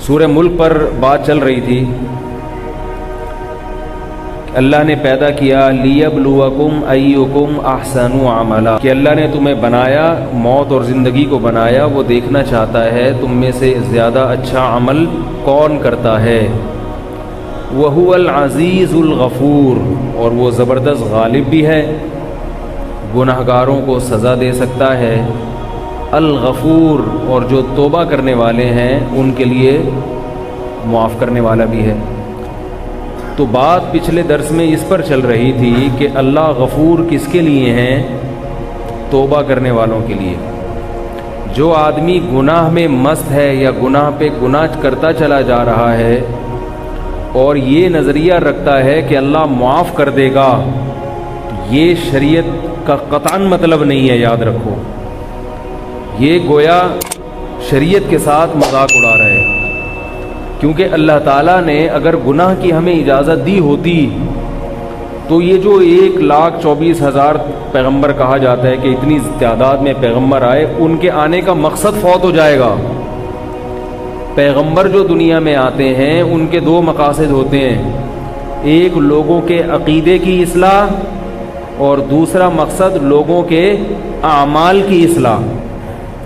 سورہ ملک پر بات چل رہی تھی، اللہ نے پیدا کیا لیبلوکم ایکم احسن عملا، کہ اللہ نے تمہیں بنایا، موت اور زندگی کو بنایا، وہ دیکھنا چاہتا ہے تم میں سے زیادہ اچھا عمل کون کرتا ہے۔ وَهُوَ الْعَزِيزُ الْغَفُورُ، اور وہ زبردست غالب بھی ہے، گناہگاروں کو سزا دے سکتا ہے۔ الغفور، اور جو توبہ کرنے والے ہیں ان کے لیے معاف کرنے والا بھی ہے۔ تو بات پچھلے درس میں اس پر چل رہی تھی کہ اللہ غفور کس کے لیے ہیں؟ توبہ کرنے والوں کے لیے۔ جو آدمی گناہ میں مست ہے یا گناہ پہ گناہ کرتا چلا جا رہا ہے اور یہ نظریہ رکھتا ہے کہ اللہ معاف کر دے گا، یہ شریعت کا قطعاً مطلب نہیں ہے، یاد رکھو۔ یہ گویا شریعت کے ساتھ مذاق اڑا رہا ہے، کیونکہ اللہ تعالیٰ نے اگر گناہ کی ہمیں اجازت دی ہوتی تو یہ جو 1,24,000 پیغمبر کہا جاتا ہے کہ اتنی تعداد میں پیغمبر آئے، ان کے آنے کا مقصد فوت ہو جائے گا۔ پیغمبر جو دنیا میں آتے ہیں ان کے دو مقاصد ہوتے ہیں، ایک لوگوں کے عقیدے کی اصلاح اور دوسرا مقصد لوگوں کے اعمال کی اصلاح۔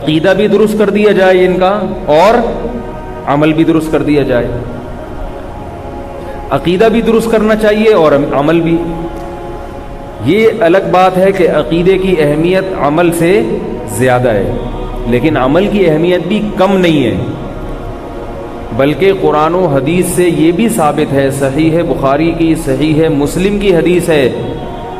عقیدہ بھی درست کر دیا جائے ان کا اور عمل بھی درست کر دیا جائے۔ عقیدہ بھی درست کرنا چاہیے اور عمل بھی۔ یہ الگ بات ہے کہ عقیدے کی اہمیت عمل سے زیادہ ہے، لیکن عمل کی اہمیت بھی کم نہیں ہے، بلکہ قرآن و حدیث سے یہ بھی ثابت ہے، صحیح بخاری کی، صحیح مسلم کی حدیث ہے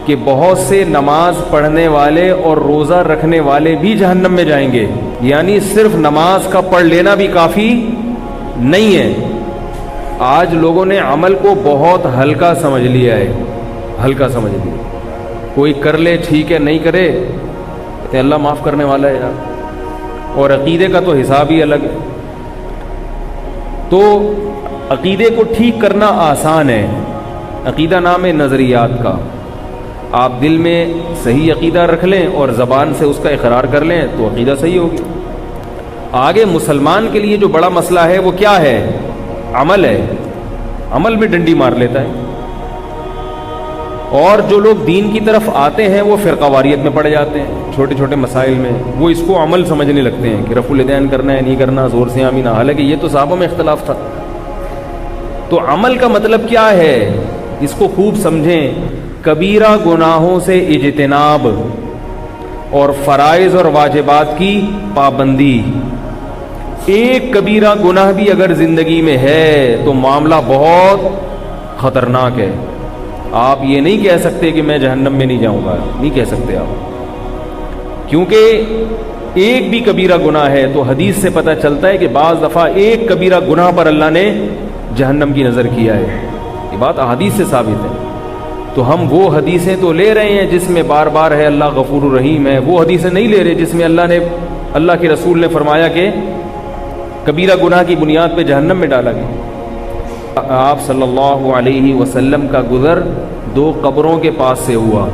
کہ بہت سے نماز پڑھنے والے اور روزہ رکھنے والے بھی جہنم میں جائیں گے۔ یعنی صرف نماز کا پڑھ لینا بھی کافی نہیں ہے۔ آج لوگوں نے عمل کو بہت ہلکا سمجھ لیا ہے، ہلکا سمجھ لیا۔ کوئی کر لے ٹھیک ہے، نہیں کرے تو اللہ معاف کرنے والا ہے یار، اور عقیدے کا تو حساب ہی الگ ہے۔ تو عقیدے کو ٹھیک کرنا آسان ہے، عقیدہ نام ہے نظریات کا۔ آپ دل میں صحیح عقیدہ رکھ لیں اور زبان سے اس کا اقرار کر لیں تو عقیدہ صحیح ہوگی۔ آگے مسلمان کے لیے جو بڑا مسئلہ ہے وہ کیا ہے؟ عمل ہے، عمل میں ڈنڈی مار لیتا ہے۔ اور جو لوگ دین کی طرف آتے ہیں وہ فرقہ واریت میں پڑ جاتے ہیں، چھوٹے چھوٹے مسائل میں وہ اس کو عمل سمجھنے لگتے ہیں کہ رفع الیدین کرنا ہے نہیں کرنا، زور سے آمین، حالانکہ یہ تو صحابہ میں اختلاف تھا۔ تو عمل کا مطلب کیا ہے؟ اس کو خوب سمجھیں۔ کبیرہ گناہوں سے اجتناب اور فرائض اور واجبات کی پابندی۔ ایک کبیرہ گناہ بھی اگر زندگی میں ہے تو معاملہ بہت خطرناک ہے۔ آپ یہ نہیں کہہ سکتے کہ میں جہنم میں نہیں جاؤں گا، نہیں کہہ سکتے آپ، کیونکہ ایک بھی کبیرہ گناہ ہے تو حدیث سے پتہ چلتا ہے کہ بعض دفعہ ایک کبیرہ گناہ پر اللہ نے جہنم کی نظر کیا ہے۔ یہ بات احادیث سے ثابت ہے۔ تو ہم وہ حدیثیں تو لے رہے ہیں جس میں بار بار ہے اللہ غفور الرحیم ہے، وہ حدیثیں نہیں لے رہے جس میں اللہ کے رسول نے فرمایا کہ کبیرہ گناہ کی بنیاد پہ جہنم میں ڈالا گیا۔ آپ صلی اللہ علیہ وسلم کا گزر دو قبروں کے پاس سے ہوا۔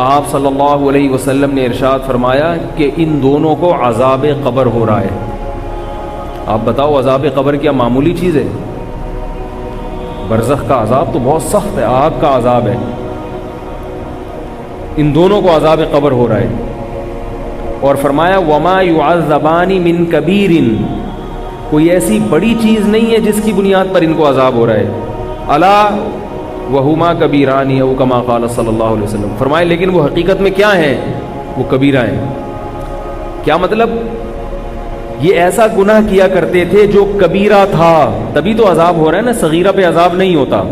آپ صلی اللہ علیہ وسلم نے ارشاد فرمایا کہ ان دونوں کو عذاب قبر ہو رہا ہے۔ آپ بتاؤ عذاب قبر کیا معمولی چیز ہے؟ برزخ کا عذاب تو بہت سخت ہے، آگ کا عذاب ہے۔ ان دونوں کو عذاب قبر ہو رہا ہے، اور فرمایا وما يعذبان من کبیر، کوئی ایسی بڑی چیز نہیں ہے جس کی بنیاد پر ان کو عذاب ہو رہا ہے۔ الا وہما کبیران او کما قال صلی اللہ علیہ وسلم، فرمایا لیکن وہ حقیقت میں کیا ہیں؟ وہ کبیرہ ہیں۔ کیا مطلب؟ یہ ایسا گناہ کیا کرتے تھے جو کبیرہ تھا، تبھی تو عذاب ہو رہا ہے نا، صغیرہ پہ عذاب نہیں ہوتا،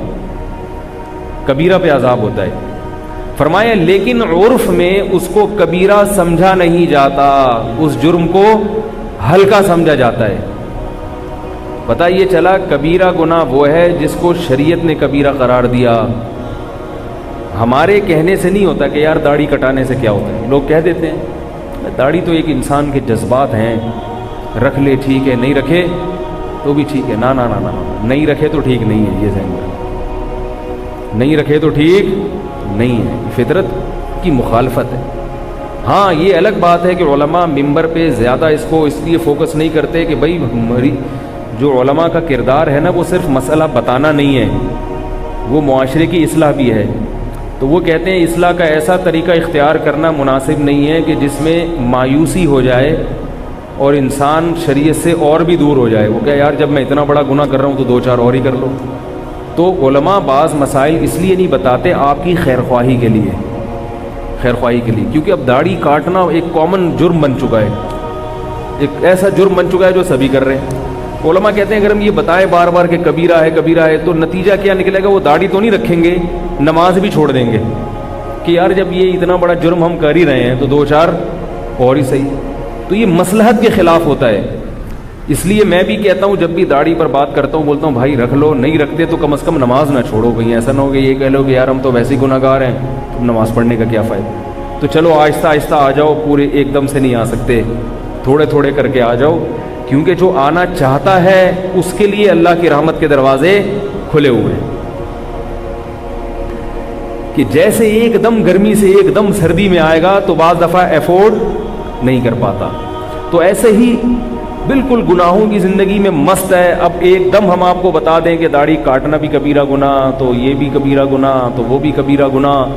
کبیرہ پہ عذاب ہوتا ہے۔ فرمایا لیکن عرف میں اس کو کبیرہ سمجھا نہیں جاتا، اس جرم کو ہلکا سمجھا جاتا ہے۔ پتہ یہ چلا کبیرہ گناہ وہ ہے جس کو شریعت نے کبیرہ قرار دیا۔ ہمارے کہنے سے نہیں ہوتا کہ یار داڑھی کٹانے سے کیا ہوتا ہے، لوگ کہہ دیتے ہیں داڑھی تو ایک انسان کے جذبات ہیں، رکھ لے ٹھیک ہے، نہیں رکھے تو بھی ٹھیک ہے۔ نا نا نا نا نہیں رکھے تو ٹھیک نہیں ہے، یہ ذہن میں نہیں رکھے تو ٹھیک نہیں ہے، فطرت کی مخالفت ہے۔ ہاں یہ الگ بات ہے کہ علماء ممبر پہ زیادہ اس کو اس لیے فوکس نہیں کرتے کہ بھائی جو علماء کا کردار ہے نا وہ صرف مسئلہ بتانا نہیں ہے، وہ معاشرے کی اصلاح بھی ہے. تو وہ کہتے ہیں اصلاح کا ایسا طریقہ اختیار کرنا مناسب نہیں ہے کہ جس میں مایوسی ہو جائے اور انسان شریعت سے اور بھی دور ہو جائے. وہ کہ یار جب میں اتنا بڑا گناہ کر رہا ہوں تو دو چار اور ہی کر لو. تو علماء بعض مسائل اس لیے نہیں بتاتے آپ کی خیر خواہی کے لیے، کیونکہ اب داڑھی کاٹنا ایک کامن جرم بن چکا ہے، ایک ایسا جرم بن چکا ہے جو سبھی کر رہے ہیں. علماء کہتے ہیں اگر ہم یہ بتائیں بار بار کہ کبیرہ ہے تو نتیجہ کیا نکلے گا؟ وہ داڑھی تو نہیں رکھیں گے، نماز بھی چھوڑ دیں گے کہ یار جب یہ اتنا بڑا جرم ہم کر ہی رہے ہیں تو دو چار اور ہی صحیح. تو یہ مصلحت کے خلاف ہوتا ہے. اس لیے میں بھی کہتا ہوں جب بھی داڑھی پر بات کرتا ہوں بولتا ہوں بھائی رکھ لو، نہیں رکھتے تو کم از کم نماز نہ چھوڑو. کہیں ایسا نہ ہو کہ یہ کہہ لو کہ یار ہم تو ویسے ہی گناہ گار ہیں، تو نماز پڑھنے کا کیا فائدہ. تو چلو آہستہ آہستہ آ جاؤ، پورے ایک دم سے نہیں آ سکتے، تھوڑے تھوڑے کر کے آ جاؤ، کیونکہ جو آنا چاہتا ہے اس کے لیے اللہ کی رحمت کے دروازے کھلے ہوئے ہیں. کہ جیسے ایک دم گرمی سے ایک دم سردی میں آئے گا تو بعض دفعہ ایفورڈ نہیں کر پاتا. تو ایسے ہی بالکل گناہوں کی زندگی میں مست ہے. اب ایک دم ہم آپ کو بتا دیں کہ داڑھی کاٹنا بھی کبیرہ گناہ، تو یہ بھی کبیرہ گناہ، تو وہ بھی کبیرہ گناہ،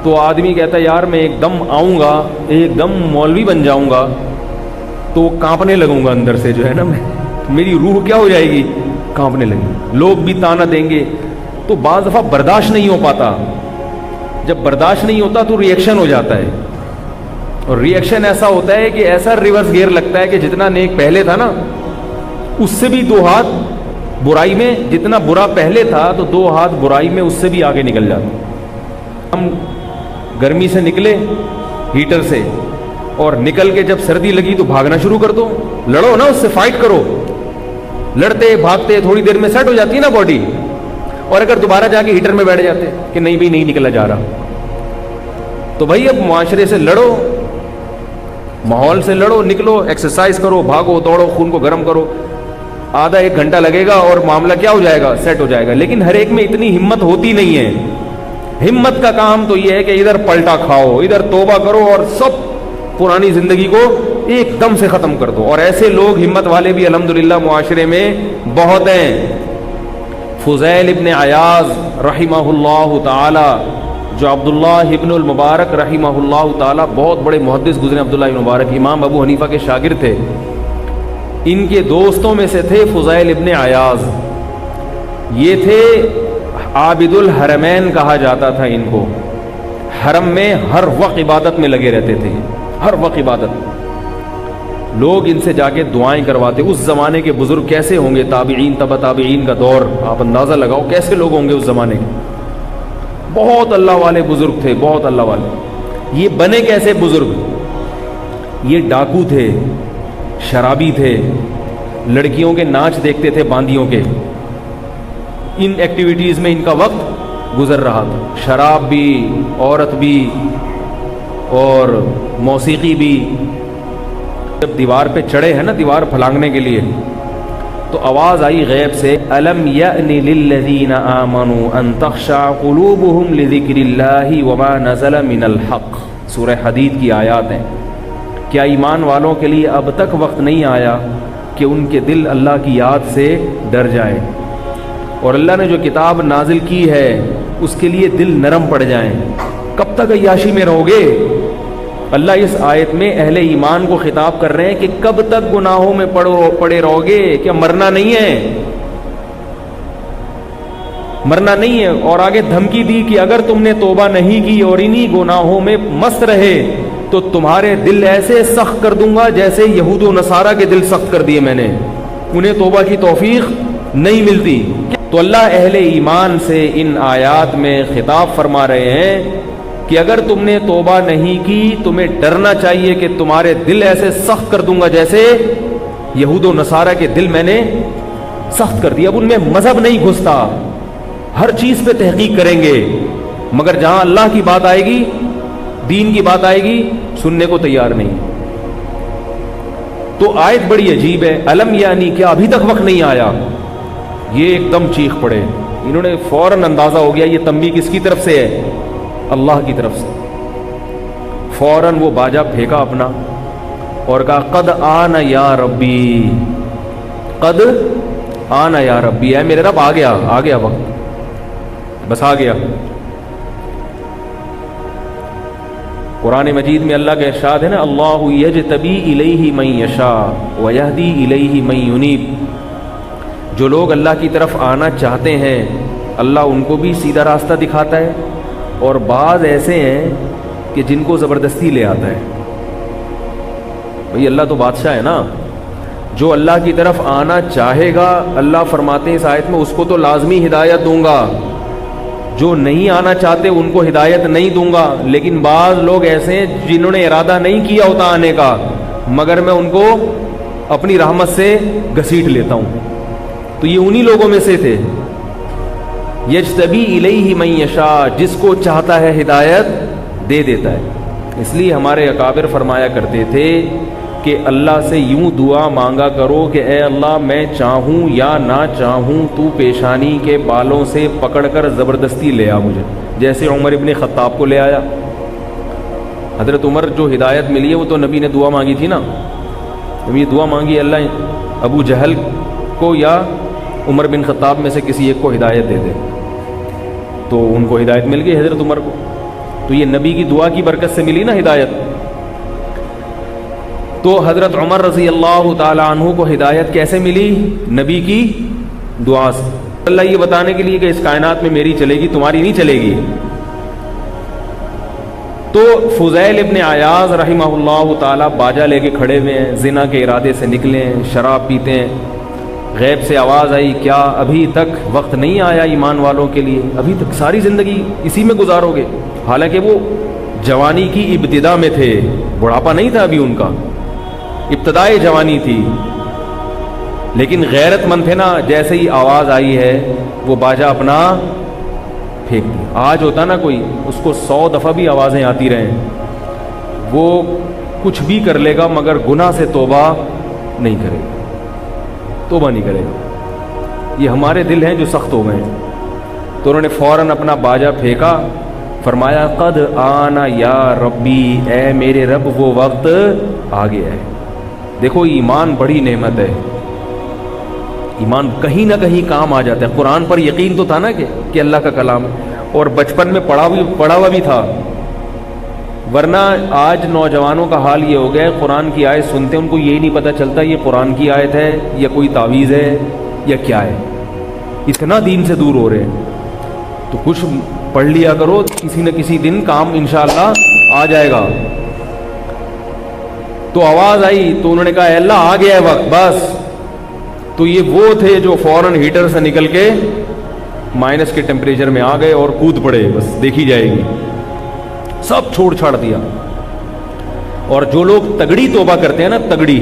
تو آدمی کہتا ہے یار میں ایک دم آؤں گا، ایک دم مولوی بن جاؤں گا تو کانپنے لگوں گا اندر سے، جو ہے نا میری روح کیا ہو جائے گی؟ کانپنے لگے گی. لوگ بھی تانا دیں گے. تو بعض دفعہ برداشت نہیں ہو پاتا. جب برداشت نہیں ہوتا تو ریئیکشن ہو جاتا ہے، اور ریئیکشن ایسا ہوتا ہے کہ ایسا ریورس گیئر لگتا ہے کہ جتنا نیک پہلے تھا نا اس سے بھی 2 ہاتھ برائی میں، جتنا برا پہلے تھا تو 2 ہاتھ برائی میں اس سے بھی آگے نکل جاتا. ہم گرمی سے نکلے ہیٹر سے، اور نکل کے جب سردی لگی تو بھاگنا شروع کر دو. لڑو نا، اس سے فائٹ کرو. لڑتے بھاگتے تھوڑی دیر میں سیٹ ہو جاتی ہے نا باڈی. اور اگر دوبارہ جا کے ہیٹر میں بیٹھ جاتے کہ نہیں بھی نہیں نکلا جا رہا، تو بھائی اب معاشرے سے لڑو، ماحول سے لڑو، نکلو، ایکسرسائز کرو، بھاگو دوڑو، خون کو گرم کرو. آدھا 1 گھنٹہ لگے گا اور معاملہ کیا ہو جائے گا؟ سیٹ ہو جائے گا. لیکن ہر ایک میں اتنی ہمت ہوتی نہیں ہے. ہمت کا کام تو یہ ہے کہ ادھر پلٹا کھاؤ، ادھر توبہ کرو اور سب پرانی زندگی کو ایک دم سے ختم کر دو. اور ایسے لوگ ہمت والے بھی الحمدللہ معاشرے میں بہت ہیں. فضیل ابن عیاض رحمہ اللہ تعالی، جو عبداللہ ابن المبارک رحمہ اللہ تعالی، بہت بڑے محدث گزرے عبداللہ ابن مبارک، امام ابو حنیفہ کے شاگرد تھے. ان کے دوستوں میں سے تھے فضیل ابن عیاض. یہ تھے عابد الحرمین کہا جاتا تھا ان کو. حرم میں ہر وقت عبادت میں لگے رہتے تھے، ہر وقت عبادت. لوگ ان سے جا کے دعائیں کرواتے. اس زمانے کے بزرگ کیسے ہوں گے؟ تابعین، تبع تابعین کا دور، آپ اندازہ لگاؤ کیسے لوگ ہوں گے اس زمانے کے. بہت اللہ والے بزرگ تھے، بہت اللہ والے. یہ بنے کیسے بزرگ؟ یہ ڈاکو تھے، شرابی تھے، لڑکیوں کے ناچ دیکھتے تھے باندیوں کے. ان ایکٹیویٹیز میں ان کا وقت گزر رہا تھا. شراب بھی، عورت بھی، اور موسیقی بھی. جب دیوار پہ چڑھے ہیں نا، دیوار پھلانگنے کے لیے، تو آواز آئی غیب سے، الم یأن للذین آمنوا ان تخشع قلوبهم لذکر اللہ وما نزل من الحق. سورہ حدید کی آیات ہیں. کیا ایمان والوں کے لیے اب تک وقت نہیں آیا کہ ان کے دل اللہ کی یاد سے ڈر جائیں، اور اللہ نے جو کتاب نازل کی ہے اس کے لیے دل نرم پڑ جائیں؟ کب تک عیاشی میں رہو گے؟ اللہ اس آیت میں اہل ایمان کو خطاب کر رہے ہیں کہ کب تک گناہوں میں پڑے رہو گے؟ کیا مرنا نہیں ہے؟ مرنا نہیں ہے. اور آگے دھمکی دی کہ اگر تم نے توبہ نہیں کی اور انہی گناہوں میں مست رہے تو تمہارے دل ایسے سخت کر دوں گا جیسے یہود و نصارہ کے دل سخت کر دیے میں نے. انہیں توبہ کی توفیق نہیں ملتی. تو اللہ اہل ایمان سے ان آیات میں خطاب فرما رہے ہیں کہ اگر تم نے توبہ نہیں کی تمہیں ڈرنا چاہیے کہ تمہارے دل ایسے سخت کر دوں گا جیسے یہود و نصارہ کے دل میں نے سخت کر دیا. اب ان میں مذہب نہیں گھستا، ہر چیز پہ تحقیق کریں گے، مگر جہاں اللہ کی بات آئے گی، دین کی بات آئے گی، سننے کو تیار نہیں. تو آیت بڑی عجیب ہے. الم یعنی کیا ابھی تک وقت نہیں آیا؟ یہ ایک دم چیخ پڑے. انہوں نے فوراً اندازہ ہو گیا یہ تنبیہ کس کی طرف سے ہے؟ اللہ کی طرف سے. فوراً وہ باجا پھینکا اپنا اور کہا قد آنا یا ربی، قد آنا یا ربی، اے میرے رب آ گیا وقت، بس آ گیا۔ قرآن مجید میں اللہ کا ارشاد ہے نا، اللہ یجتبی الیہ من یشاء ویہدی الیہ من ینیب، جو لوگ اللہ کی طرف آنا چاہتے ہیں اللہ ان کو بھی سیدھا راستہ دکھاتا ہے، اور بعض ایسے ہیں کہ جن کو زبردستی لے آتا ہے۔ بھئی اللہ تو بادشاہ ہے نا، جو اللہ کی طرف آنا چاہے گا اللہ فرماتے ہیں اس آیت میں اس کو تو لازمی ہدایت دوں گا، جو نہیں آنا چاہتے ان کو ہدایت نہیں دوں گا۔ لیکن بعض لوگ ایسے ہیں جنہوں نے ارادہ نہیں کیا ہوتا آنے کا، مگر میں ان کو اپنی رحمت سے گھسیٹ لیتا ہوں، تو یہ انہی لوگوں میں سے تھے۔ یجتبی الیہ من یشاء، جس کو چاہتا ہے ہدایت دے دیتا ہے۔ اس لیے ہمارے اکابر فرمایا کرتے تھے کہ اللہ سے یوں دعا مانگا کرو کہ اے اللہ میں چاہوں یا نہ چاہوں تو پیشانی کے بالوں سے پکڑ کر زبردستی لے آ مجھے، جیسے عمر ابن خطاب کو لے آیا۔ حضرت عمر جو ہدایت ملی ہے وہ تو نبی نے دعا مانگی تھی نا، نبی دعا مانگی اللہ ابو جہل کو یا عمر بن خطاب میں سے کسی ایک کو ہدایت دے دے، تو ان کو ہدایت مل گئی حضرت عمر کو، تو یہ نبی کی دعا کی برکت سے ملی نا ہدایت۔ تو حضرت عمر رضی اللہ تعالی عنہ کو ہدایت کیسے ملی؟ نبی کی دعا سے۔ اللہ یہ بتانے کے لیے کہ اس کائنات میں میری چلے گی تمہاری نہیں چلے گی۔ تو فضیل ابن عیاض رحمہ اللہ تعالی باجا لے کے کھڑے ہوئے ہیں، زنا کے ارادے سے نکلے ہیں، شراب پیتے ہیں، غیب سے آواز آئی کیا ابھی تک وقت نہیں آیا ایمان والوں کے لیے، ابھی تک ساری زندگی اسی میں گزارو گے؟ حالانکہ وہ جوانی کی ابتدا میں تھے، بڑھاپا نہیں تھا ابھی ان کا، ابتدائی جوانی تھی، لیکن غیرت مند تھے نا، جیسے ہی آواز آئی ہے وہ باجا اپنا پھینک دیا۔ آج ہوتا نا کوئی اس کو 100 دفعہ بھی آوازیں آتی رہیں وہ کچھ بھی کر لے گا مگر گناہ سے توبہ نہیں کرے گا، توبہ نہیں کرے گا۔ یہ ہمارے دل ہیں جو سخت ہو گئے ہیں۔ تو انہوں نے فوراً اپنا باجا پھینکا، فرمایا قد آنا یا ربی، اے میرے رب وہ وقت آ گیا ہے۔ دیکھو ایمان بڑی نعمت ہے، ایمان کہیں نہ کہیں کام آ جاتا ہے۔ قرآن پر یقین تو تھا نا کہ اللہ کا کلام ہے، اور بچپن میں پڑھا ہوا بھی تھا، ورنہ آج نوجوانوں کا حال یہ ہو گیا ہے قرآن کی آیت سنتے ہیں ان کو یہی نہیں پتہ چلتا یہ قرآن کی آیت ہے یا کوئی تعویذ ہے یا کیا ہے، اتنا دین سے دور ہو رہے ہیں۔ تو کچھ پڑھ لیا کرو، کسی نہ کسی دن کام انشاءاللہ آ جائے گا۔ تو آواز آئی تو انہوں نے کہا اے اللہ آ گیا ہے وقت، بس۔ تو یہ وہ تھے جو فوراً ہیٹر سے نکل کے مائنس کے ٹیمپریچر میں آ گئے اور کود پڑے، بس دیکھی جائے گی، سب چھوڑ چھاڑ دیا۔ اور جو لوگ تگڑی توبہ کرتے ہیں نا، تگڑی،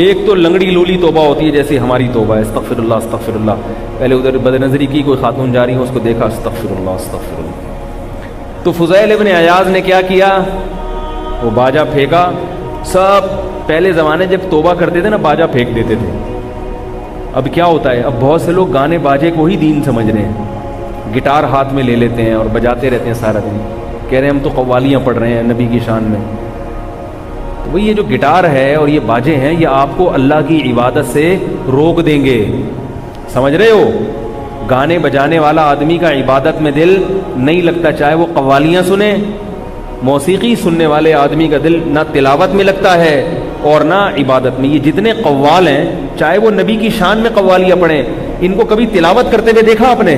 ایک تو لنگڑی لولی توبہ ہوتی ہے جیسے ہماری توبہ ہے، استغفر اللہ استغفر اللہ، پہلے ادھر بد نظری کی کوئی خاتون جا رہی ہے اس کو دیکھا استغفر اللہ استغفر اللہ۔ تو فضیل ابن عیاض نے کیا کیا، وہ باجا پھینکا۔ سب پہلے زمانے جب توبہ کرتے تھے نا باجا پھینک دیتے تھے۔ اب کیا ہوتا ہے، اب بہت سے لوگ گانے باجے کو ہی دین سمجھ رہے ہیں، گٹار ہاتھ میں لے لیتے ہیں اور بجاتے رہتے ہیں سارا دن، کہہ رہے ہیں ہم تو قوالیاں پڑھ رہے ہیں نبی کی شان میں۔ تو وہی یہ جو گٹار ہے اور یہ باجے ہیں یہ آپ کو اللہ کی عبادت سے روک دیں گے، سمجھ رہے ہو؟ گانے بجانے والا آدمی کا عبادت میں دل نہیں لگتا، چاہے وہ قوالیاں سنے۔ موسیقی سننے والے آدمی کا دل نہ تلاوت میں لگتا ہے اور نہ عبادت میں۔ یہ جتنے قوال ہیں چاہے وہ نبی کی شان میں قوالیاں پڑھیں، ان کو کبھی تلاوت کرتے ہوئے دیکھا آپ نے؟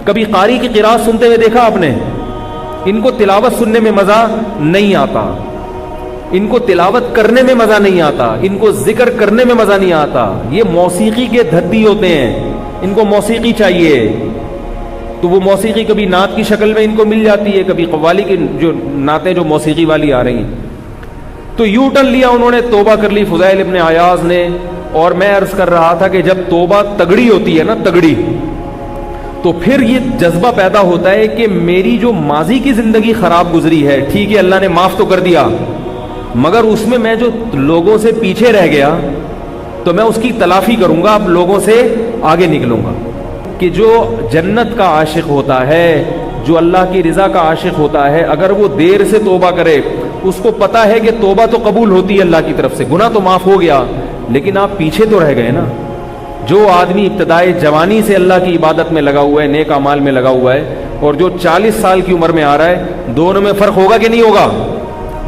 کبھی قاری کی قراءت سنتے ہوئے دیکھا آپ نے؟ ان کو تلاوت سننے میں مزہ نہیں آتا، ان کو تلاوت کرنے میں مزہ نہیں آتا، ان کو ذکر کرنے میں مزہ نہیں آتا۔ یہ موسیقی کے دھدی ہوتے ہیں، ان کو موسیقی چاہیے، تو وہ موسیقی کبھی نعت کی شکل میں ان کو مل جاتی ہے، کبھی قوالی کی جو نعتیں جو موسیقی والی آ رہی ہیں۔ تو یو ٹرن لیا انہوں نے، توبہ کر لی فضیل ابن عیاض نے۔ اور میں عرض کر رہا تھا کہ جب توبہ تگڑی ہوتی ہے نا، تگڑی، تو پھر یہ جذبہ پیدا ہوتا ہے کہ میری جو ماضی کی زندگی خراب گزری ہے، ٹھیک ہے اللہ نے معاف تو کر دیا، مگر اس میں جو لوگوں سے پیچھے رہ گیا تو میں اس کی تلافی کروں گا، اب لوگوں سے آگے نکلوں گا۔ کہ جو جنت کا عاشق ہوتا ہے، جو اللہ کی رضا کا عاشق ہوتا ہے اگر وہ دیر سے توبہ کرے، اس کو پتا ہے کہ توبہ تو قبول ہوتی ہے اللہ کی طرف سے، گناہ تو معاف ہو گیا، لیکن آپ پیچھے تو رہ گئے نا۔ جو آدمی ابتدائی جوانی سے اللہ کی عبادت میں لگا ہوا ہے، نیک اعمال میں لگا ہوا ہے، اور جو 40 سال کی عمر میں آ رہا ہے، دونوں میں فرق ہوگا کہ نہیں ہوگا؟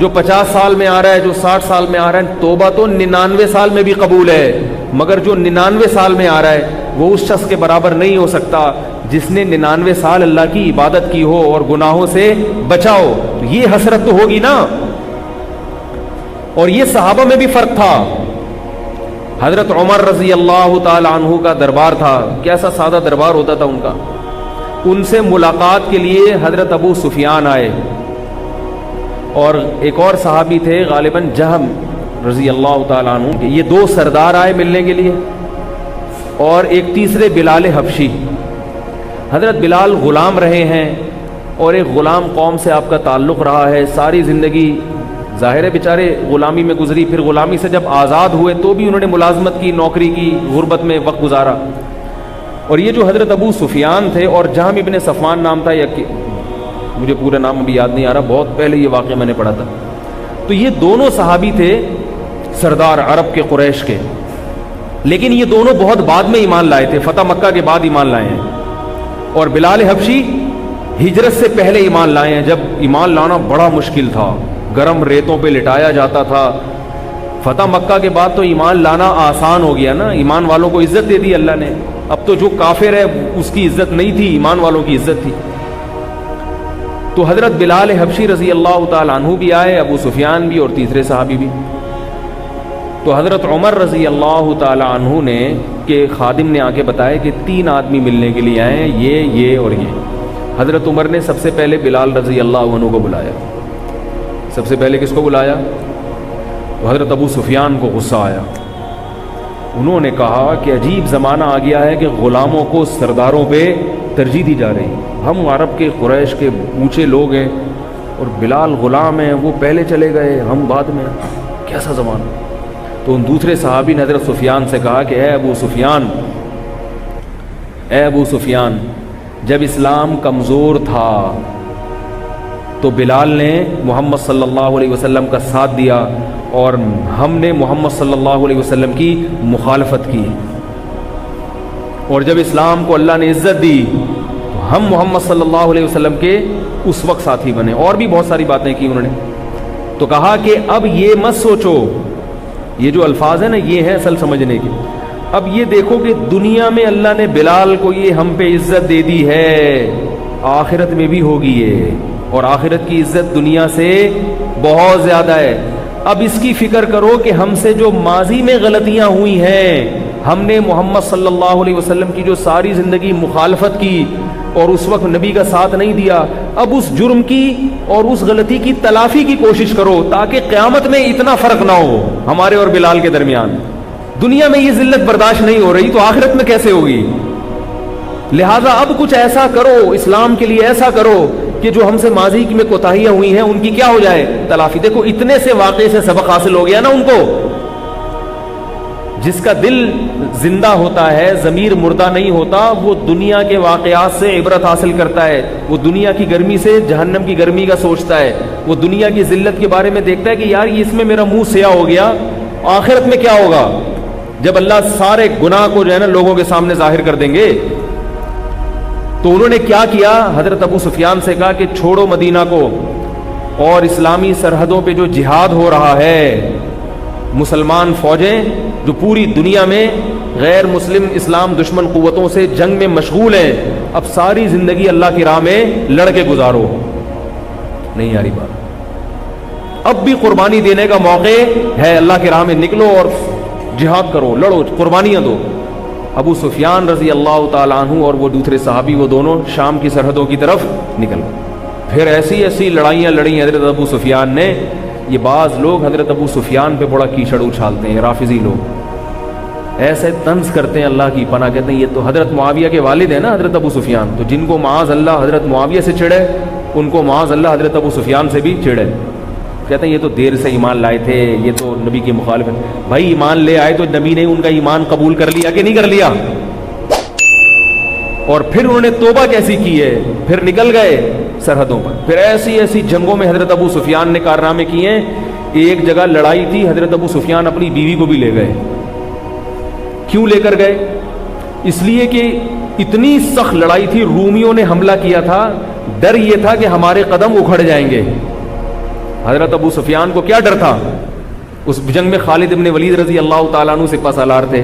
جو 50 سال میں آ رہا ہے، جو 60 سال میں آ رہا ہے، توبہ تو 99 سال میں بھی قبول ہے، مگر جو 99 سال میں آ رہا ہے وہ اس شخص کے برابر نہیں ہو سکتا جس نے 99 سال اللہ کی عبادت کی ہو اور گناہوں سے بچا ہو۔ یہ حسرت تو ہوگی نا۔ اور یہ صحابہ میں بھی فرق تھا۔ حضرت عمر رضی اللہ تعالی عنہ کا دربار تھا، کیسا سادہ دربار ہوتا تھا ان کا۔ ان سے ملاقات کے لیے حضرت ابو سفیان آئے، اور ایک اور صحابی تھے غالباً جہم رضی اللہ تعالی عنہ، یہ دو سردار آئے ملنے کے لیے، اور ایک تیسرے بلال حبشی۔ حضرت بلال غلام رہے ہیں، اور ایک غلام قوم سے آپ کا تعلق رہا ہے، ساری زندگی ظاہر ہے بیچارے غلامی میں گزری، پھر غلامی سے جب آزاد ہوئے تو بھی انہوں نے ملازمت کی، نوکری کی، غربت میں وقت گزارا۔ اور یہ جو حضرت ابو سفیان تھے، اور جہم ابن صفوان نام تھا، مجھے پورا نام ابھی یاد نہیں آ رہا، بہت پہلے یہ واقعہ میں نے پڑھا تھا۔ تو یہ دونوں صحابی تھے سردار عرب کے، قریش کے، لیکن یہ دونوں بہت بعد میں ایمان لائے تھے، فتح مکہ کے بعد ایمان لائے ہیں۔ اور بلال حبشی ہجرت سے پہلے ایمان لائے ہیں، جب ایمان لانا بڑا مشکل تھا، گرم ریتوں پہ لٹایا جاتا تھا۔ فتح مکہ کے بعد تو ایمان لانا آسان ہو گیا نا، ایمان والوں کو عزت دے دی اللہ نے۔ اب تو جو کافر ہے اس کی عزت نہیں تھی، ایمان والوں کی عزت تھی۔ تو حضرت بلال حبشی رضی اللہ تعالی عنہ بھی آئے، ابو سفیان بھی، اور تیسرے صحابی بھی۔ تو حضرت عمر رضی اللہ تعالی عنہ نے کہ خادم نے آ کے بتایا کہ 3 آدمی ملنے کے لیے آئے ہیں، یہ اور یہ۔ حضرت عمر نے سب سے پہلے بلال رضی اللہ عنہ کو بلایا۔ سب سے پہلے کس کو بلایا؟ تو حضرت ابو سفیان کو غصہ آیا۔ انہوں نے کہا کہ عجیب زمانہ آ گیا ہے کہ غلاموں کو سرداروں پہ ترجیح دی جا رہی، ہم عرب کے قریش کے اونچے لوگ ہیں اور بلال غلام ہیں، وہ پہلے چلے گئے، ہم بعد میں، کیسا زمانہ۔ تو ان دوسرے صحابی نے حضرت سفیان سے کہا کہ اے ابو سفیان، جب اسلام کمزور تھا تو بلال نے محمد صلی اللہ علیہ وسلم کا ساتھ دیا، اور ہم نے محمد صلی اللہ علیہ وسلم کی مخالفت کی، اور جب اسلام کو اللہ نے عزت دی تو ہم محمد صلی اللہ علیہ وسلم کے اس وقت ساتھی بنے۔ اور بھی بہت ساری باتیں کی انہوں نے۔ تو کہا کہ اب یہ مت سوچو، یہ جو الفاظ ہیں نا یہ ہیں اصل سمجھنے کے، اب یہ دیکھو کہ دنیا میں اللہ نے بلال کو یہ ہم پہ عزت دے دی ہے، آخرت میں بھی ہوگی یہ، اور آخرت کی عزت دنیا سے بہت زیادہ ہے۔ اب اس کی فکر کرو کہ ہم سے جو ماضی میں غلطیاں ہوئی ہیں، ہم نے محمد صلی اللہ علیہ وسلم کی جو ساری زندگی مخالفت کی اور اس وقت نبی کا ساتھ نہیں دیا، اب اس جرم کی اور اس غلطی کی تلافی کی کوشش کرو تاکہ قیامت میں اتنا فرق نہ ہو ہمارے اور بلال کے درمیان۔ دنیا میں یہ ذلت برداشت نہیں ہو رہی تو آخرت میں کیسے ہوگی؟ لہٰذا اب کچھ ایسا کرو، اسلام کے لیے ایسا کرو کہ جو ہم سے ماضی میں کوتاہیاں ہوئی ہیں ان کی کیا ہو جائے؟ تلافی۔ دیکھو اتنے سے واقعے سے سبق حاصل ہو گیا نا ان کو۔ جس کا دل زندہ ہوتا ہے، ضمیر مردہ نہیں ہوتا، وہ دنیا کے واقعات سے عبرت حاصل کرتا ہے، وہ دنیا کی گرمی سے جہنم کی گرمی کا سوچتا ہے، وہ دنیا کی ذلت کے بارے میں دیکھتا ہے کہ یار یہ اس میں میرا منہ سیاہ ہو گیا، آخرت میں کیا ہوگا جب اللہ سارے گناہ کو جو ہے نا لوگوں کے سامنے ظاہر کر دیں گے۔ تو انہوں نے کیا کیا؟ حضرت ابو سفیان سے کہا کہ چھوڑو مدینہ کو، اور اسلامی سرحدوں پہ جو جہاد ہو رہا ہے، مسلمان فوجیں جو پوری دنیا میں غیر مسلم اسلام دشمن قوتوں سے جنگ میں مشغول ہیں، اب ساری زندگی اللہ کی راہ میں لڑ کے گزارو۔ نہیں یاری بات، اب بھی قربانی دینے کا موقع ہے، اللہ کی راہ میں نکلو اور جہاد کرو، لڑو، قربانیاں دو۔ ابو سفیان رضی اللہ تعالیٰ عنہ اور وہ دوسرے صحابی، وہ دونوں شام کی سرحدوں کی طرف نکل گئے۔ پھر ایسی لڑائیاں لڑیں حضرت ابو سفیان نے۔ یہ بعض لوگ حضرت ابو سفیان پہ بڑا کیچڑ اچھالتے ہیں، رافضی لوگ ایسے طنز کرتے ہیں، اللہ کی پناہ، کہتے ہیں یہ تو حضرت معاویہ کے والد ہیں نا حضرت ابو سفیان، تو جن کو معاذ اللہ حضرت معاویہ سے چڑھے ان کو معاذ اللہ حضرت ابو سفیان سے بھی چڑھے۔ کہتے ہیں یہ تو دیر سے ایمان لائے تھے، یہ تو نبی کی مخالفت۔ بھائی ایمان لے آئے تو نبی نے ان کا ایمان قبول کر لیا کہ نہیں کر لیا؟ اور پھر انہوں نے توبہ کیسی کی ہے, پھر نکل گئے سرحدوں پر. پھر ایسی ایسی جنگوں میں حضرت ابو سفیان نے کارنامے کیے ہیں. ایک جگہ لڑائی تھی, حضرت ابو سفیان اپنی بیوی کو بھی لے گئے. کیوں لے کر گئے؟ اس لیے کہ اتنی سخت لڑائی تھی, رومیوں نے حملہ کیا تھا, ڈر یہ تھا کہ ہمارے قدم اکھڑ جائیں گے. حضرت ابو سفیان کو کیا ڈر تھا؟ اس جنگ میں خالد ابن ولید رضی اللہ تعالیٰ عنہ سپہ سالار تھے,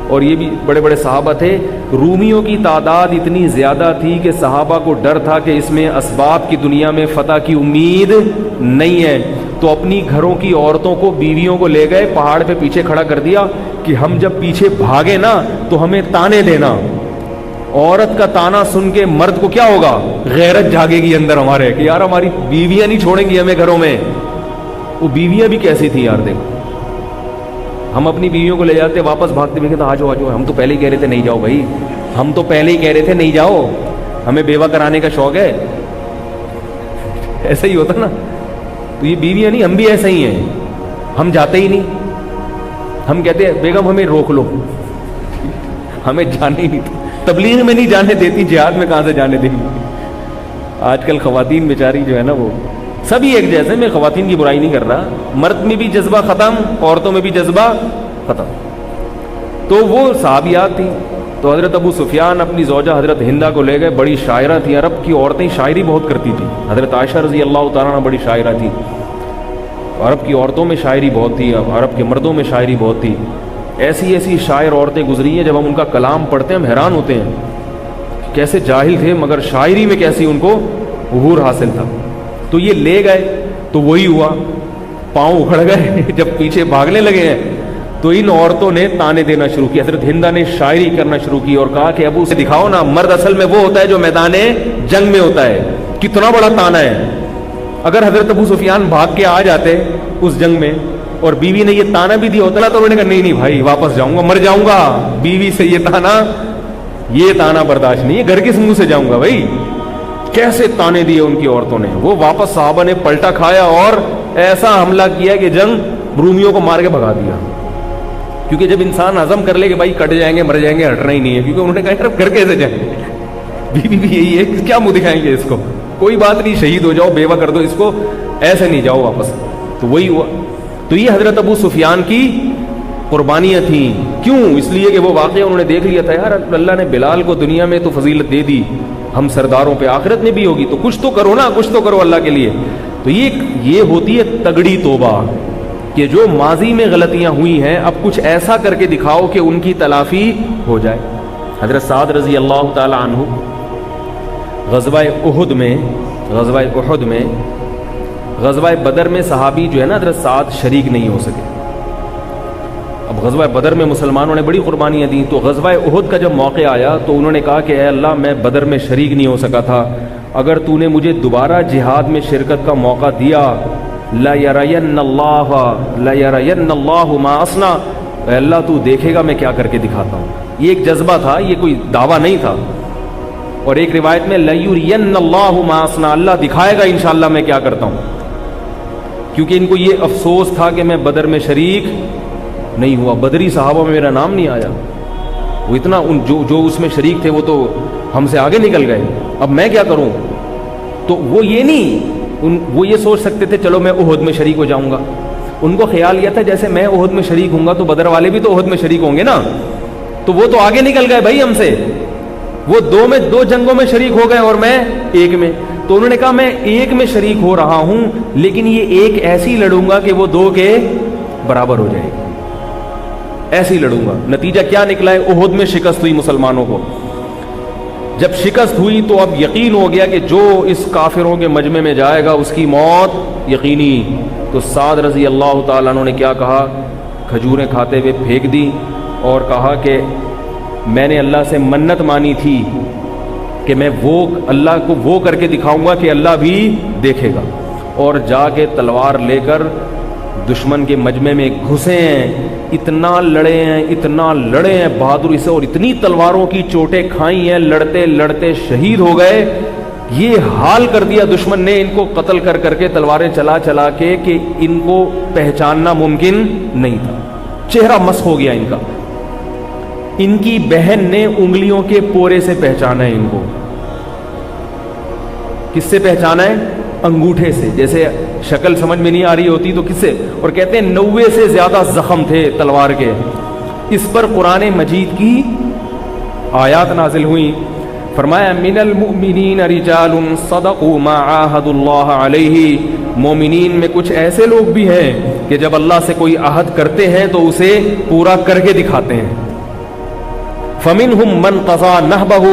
اور یہ بھی بڑے بڑے صحابہ تھے. رومیوں کی تعداد اتنی زیادہ تھی کہ صحابہ کو ڈر تھا کہ اس میں اسباب کی دنیا میں فتح کی امید نہیں ہے. تو اپنی گھروں کی عورتوں کو, بیویوں کو لے گئے, پہاڑ پہ پیچھے کھڑا کر دیا کہ ہم جب پیچھے بھاگے نا تو ہمیں تانے دینا. عورت کا تانا سن کے مرد کو کیا ہوگا؟ غیرت جاگے گی اندر ہمارے کہ یار ہماری بیویاں نہیں چھوڑیں گی ہمیں گھروں میں. وہ بیویاں بھی کیسی تھی یار, دیکھو ہم اپنی بیویوں کو لے جاتے, واپس بھاگتے بھی کہتے آ جاؤ آ جاؤ, ہم تو پہلے ہی کہہ رہے تھے نہیں جاؤ بھائی, ہم تو پہلے ہی کہہ رہے تھے نہیں جاؤ, ہمیں بیوہ کرانے کا شوق ہے. ایسا ہی ہوتا نا. تو یہ بیویاں نہیں, ہم بھی ایسے ہی ہیں, ہم جاتے ہی نہیں. ہم کہتے ہیں بیگم ہمیں روک لو, ہمیں جانے ہی نہیں, تبلیغ میں نہیں جانے دیتی, جہاد میں کہاں سے جانے دیں گی. آج کل خواتین بیچاری جو ہے نا وہ سبھی ایک جیسے, میں خواتین کی برائی نہیں کر رہا, مرد میں بھی جذبہ ختم, عورتوں میں بھی جذبہ ختم. تو وہ صحابیات تھیں. تو حضرت ابو سفیان اپنی زوجہ حضرت ہندا کو لے گئے, بڑی شاعرہ تھی, عرب کی عورتیں شاعری بہت کرتی تھیں. حضرت عائشہ رضی اللہ تعالیٰ عنہ بڑی شاعرہ تھی, عرب کی عورتوں میں شاعری بہت تھی, عرب کے مردوں میں شاعری بہت تھی. ایسی ایسی شاعر عورتیں گزری ہیں, جب ہم ان کا کلام پڑھتے ہیں ہم حیران ہوتے ہیں کیسے جاہل تھے, مگر شاعری میں کیسی ان کو عبور حاصل تھا. تو یہ لے گئے تو وہی ہوا, پاؤں اکھڑ گئے. جب پیچھے بھاگنے لگے ہیں تو ان عورتوں نے تانے دینا شروع کی. حضرت ہندا نے شاعری کرنا شروع کی اور کہا کہ ابو سے دکھاؤ نا, مرد اصل میں وہ ہوتا ہے جو میدان جنگ میں ہوتا ہے. کتنا بڑا تانا ہے. اگر حضرت ابو سفیان بھاگ کے آ جاتے اس جنگ میں اور بیوی نے یہ تانا بھی دیا ہوتا نا, تو انہوں نے کہا نہیں نہیں بھائی واپس جاؤں گا, مر جاؤں گا, بیوی سے یہ تانا برداشت نہیں ہے, گھر کس منہ سے جاؤں گا بھائی. کیسے تانے دیے ان کی عورتوں نے. وہ واپس صحابہ نے پلٹا کھایا اور ایسا حملہ کیا کہ جنگ رومیوں کو مار کے بھگا دیا. کیونکہ جب انسان عزم کر لے کہ بھائی کٹ جائیں گے مر جائیں گے, ہٹنا ہی نہیں ہے. کیونکہ انہوں نے کہا یار گھر کیسے جائیں گے, بیوی بھی یہی ہے, کیا منہ دکھائیں گے اس کو, کوئی بات نہیں شہید ہو جاؤ, بیوہ کر دو اس کو, ایسے نہیں جاؤ واپس. تو وہی ہوا. تو یہ حضرت ابو سفیان کی قربانیاں تھیں. کیوں؟ اس لیے کہ وہ واقعہ انہوں نے دیکھ لیا تھا, یار اللہ نے بلال کو دنیا میں تو فضیلت دے دی, ہم سرداروں پہ آخرت میں بھی ہوگی, تو کچھ تو کرو نا, کچھ تو کرو اللہ کے لیے. تو یہ ہوتی ہے تگڑی توبہ, کہ جو ماضی میں غلطیاں ہوئی ہیں اب کچھ ایسا کر کے دکھاؤ کہ ان کی تلافی ہو جائے. حضرت سعد رضی اللہ تعالی عنہ غزوہ بدر میں صحابی جو ہے نا حضرت سعد شریک نہیں ہو سکے. اب غزوہ بدر میں مسلمانوں نے بڑی قربانیاں دیں, تو غزوہ احد کا جب موقع آیا تو انہوں نے کہا کہ اے اللہ میں بدر میں شریک نہیں ہو سکا تھا, اگر تو نے مجھے دوبارہ جہاد میں شرکت کا موقع دیا, لا یرین اللہ ما اصنع, اے اللہ تو دیکھے گا میں کیا کر کے دکھاتا ہوں. یہ ایک جذبہ تھا, یہ کوئی دعویٰ نہیں تھا. اور ایک روایت میں لیرین اللہ ما اصنع, اللہ دکھائے گا انشاءاللہ میں کیا کرتا ہوں. کیونکہ ان کو یہ افسوس تھا کہ میں بدر میں شریک نہیں ہوا, بدری صحابہ میں میرا نام نہیں آیا. وہ اتنا جو اس میں شریک تھے وہ تو ہم سے آگے نکل گئے, اب میں کیا کروں. تو وہ یہ نہیں, وہ یہ سوچ سکتے تھے چلو میں احد میں شریک ہو جاؤں گا. ان کو خیال یہ تھا جیسے میں احد میں شریک ہوں گا تو بدر والے بھی تو احد میں شریک ہوں گے نا, تو وہ تو آگے نکل گئے بھائی ہم سے, وہ دو جنگوں میں شریک ہو گئے اور میں ایک میں. تو انہوں نے کہا میں ایک میں شریک ہو رہا ہوں, لیکن یہ ایک ایسی لڑوں گا کہ وہ دو کے برابر ہو جائے گی, ایسی لڑوں گا. نتیجہ کیا نکلا ہے, احد میں شکست ہوئی مسلمانوں کو. جب شکست ہوئی تو اب یقین ہو گیا کہ جو اس کافروں کے مجمع میں جائے گا اس کی موت یقینی. تو سعد رضی اللہ تعالیٰ عنہ نے کیا کہا, کھجوریں کھاتے ہوئے پھینک دی اور کہا کہ میں نے اللہ سے منت مانی تھی کہ میں اللہ کو وہ کر کے دکھاؤں گا کہ اللہ بھی دیکھے گا. اور جا کے تلوار لے کر دشمن کے مجمع میں گھسے ہیں, اتنا لڑے ہیں بہادری سے, اور اتنی تلواروں کی چوٹیں کھائی ہیں, لڑتے لڑتے شہید ہو گئے. یہ حال کر دیا دشمن نے ان کو قتل کر کے, تلواریں چلا کے, کہ ان کو پہچاننا ممکن نہیں تھا, چہرہ مسخ ہو گیا ان کا. ان کی بہن نے انگلیوں کے پورے سے پہچانا ہے ان کو. کس سے پہچانا ہے؟ انگوٹھے سے. جیسے شکل سمجھ میں نہیں آ رہی ہوتی تو کس سے؟ اور کہتے ہیں 90 سے زیادہ زخم تھے تلوار کے. اس پر قرآن مجید کی آیات نازل ہوئیں. فرمایا من المؤمنین رجال صدقوا ما عاہدوا اللہ علیہ. مومنین میں کچھ ایسے لوگ بھی ہیں کہ جب اللہ سے کوئی عہد کرتے ہیں تو اسے پورا کر کے دکھاتے ہیں. فمنہم من قضى نحبہ.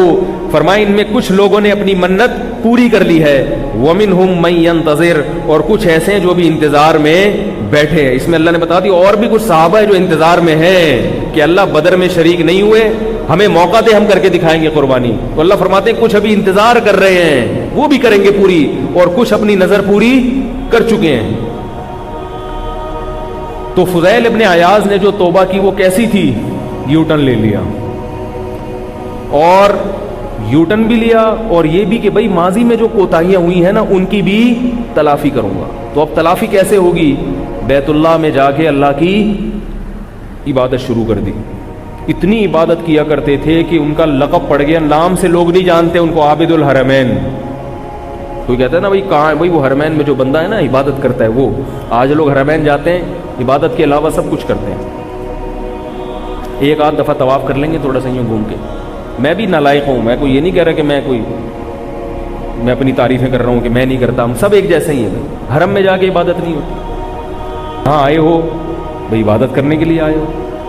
فرمایا ان میں کچھ لوگوں نے اپنی منت پوری کر لی ہے. ومنہم من ينتظر. اور کچھ ایسے ہیں جو بھی انتظار میں بیٹھے ہیں. اس میں اللہ نے بتا دی اور بھی کچھ صحابہ ہیں جو انتظار میں ہیں کہ اللہ بدر میں شریک نہیں ہوئے, ہمیں موقع دے, ہم کر کے دکھائیں گے قربانی. تو اللہ فرماتے ہیں کچھ ابھی انتظار کر رہے ہیں, وہ بھی کریں گے پوری, اور کچھ اپنی نظر پوری کر چکے ہیں. تو فضیل ابن عیاض نے جو توبہ کی وہ کیسی تھی؟ یو ٹرن لے لیا, اور یو ٹرن بھی لیا, اور یہ بھی کہ بھائی ماضی میں جو کوتاہیاں ہوئی ہیں نا ان کی بھی تلافی کروں گا. تو اب تلافی کیسے ہوگی؟ بیت اللہ میں جا کے اللہ کی عبادت شروع کر دی. اتنی عبادت کیا کرتے تھے کہ ان کا لقب پڑ گیا, نام سے لوگ نہیں جانتے ان کو, عابد الحرمین. کوئی کہتا ہے نا بھائی کہاں, بھائی وہ حرمین میں جو بندہ ہے نا عبادت کرتا ہے وہ. آج لوگ حرمین جاتے ہیں, عبادت کے علاوہ سب کچھ کرتے ہیں. ایک آدھ دفعہ طواف کر لیں گے تھوڑا سا یوں گھوم کے. میں بھی نالائق ہوں, میں کوئی یہ نہیں کہہ رہا کہ میں اپنی تعریفیں کر رہا ہوں کہ میں نہیں کرتا, ہم سب ایک جیسے ہی ہیں. حرم میں جا کے عبادت نہیں ہوتی. ہاں آئے ہو بھائی عبادت کرنے کے لیے آئے ہو,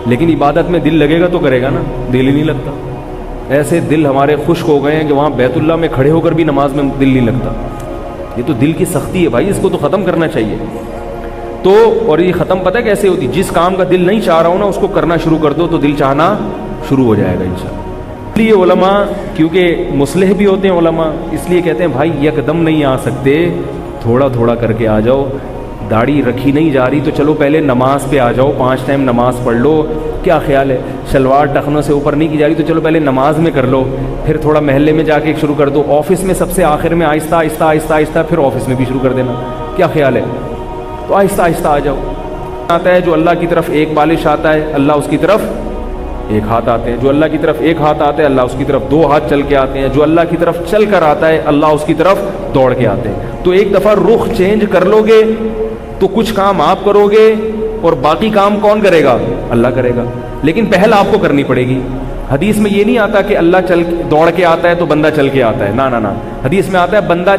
لیکن عبادت میں دل لگے گا تو کرے گا نا, دل ہی نہیں لگتا. ایسے دل ہمارے خشک ہو گئے ہیں کہ وہاں بیت اللہ میں کھڑے ہو کر بھی نماز میں دل نہیں لگتا. یہ تو دل کی سختی ہے بھائی, اس کو تو ختم کرنا چاہیے. تو اور یہ ختم پتہ کیسے ہوتی؟ جس کام کا دل نہیں چاہ رہا ہو نا اس کو کرنا شروع کر دو تو دل چاہنا شروع ہو جائے گا انشاءاللہ. اس لیے علماء کیونکہ مصلح بھی ہوتے ہیں علماء, اس لیے کہتے ہیں بھائی یکدم نہیں آ سکتے, تھوڑا تھوڑا کر کے آ جاؤ. داڑھی رکھی نہیں جا رہی تو چلو پہلے نماز پہ آ جاؤ, 5 ٹائم نماز پڑھ لو. کیا خیال ہے؟ شلوار ٹخنوں سے اوپر نہیں کی جا رہی تو چلو پہلے نماز میں کر لو, پھر تھوڑا محلے میں جا کے شروع کر دو, آفس میں سب سے آخر میں آہستہ آہستہ آہستہ آہستہ, پھر آفس میں بھی شروع کر دینا. کیا خیال ہے؟ تو آہستہ آہستہ آ جاؤ. آتا ہے جو اللہ کی طرف ایک بالش آتا ہے, اللہ اس کی طرف ایک ہاتھ آتے ہیں. جو اللہ کی طرف ایک ہاتھ آتا ہے اللہ اس کی طرف 2 ہاتھ چل کے آتے ہیں. جو اللہ کی طرف چل کر آتا ہے اللہ اس کی طرف دوڑ کے آتے ہیں. تو ایک دفعہ رخ چینج کر لو گے تو کچھ کام آپ کرو گے اور باقی کام کون کرے گا؟ اللہ کرے گا. لیکن پہل آپ کو کرنی پڑے گی. حدیث میں یہ نہیں آتا کہ اللہ دوڑ کے آتا ہے تو بندہ چل کے آتا ہے, نا. حدیث میں آتا ہے بندہ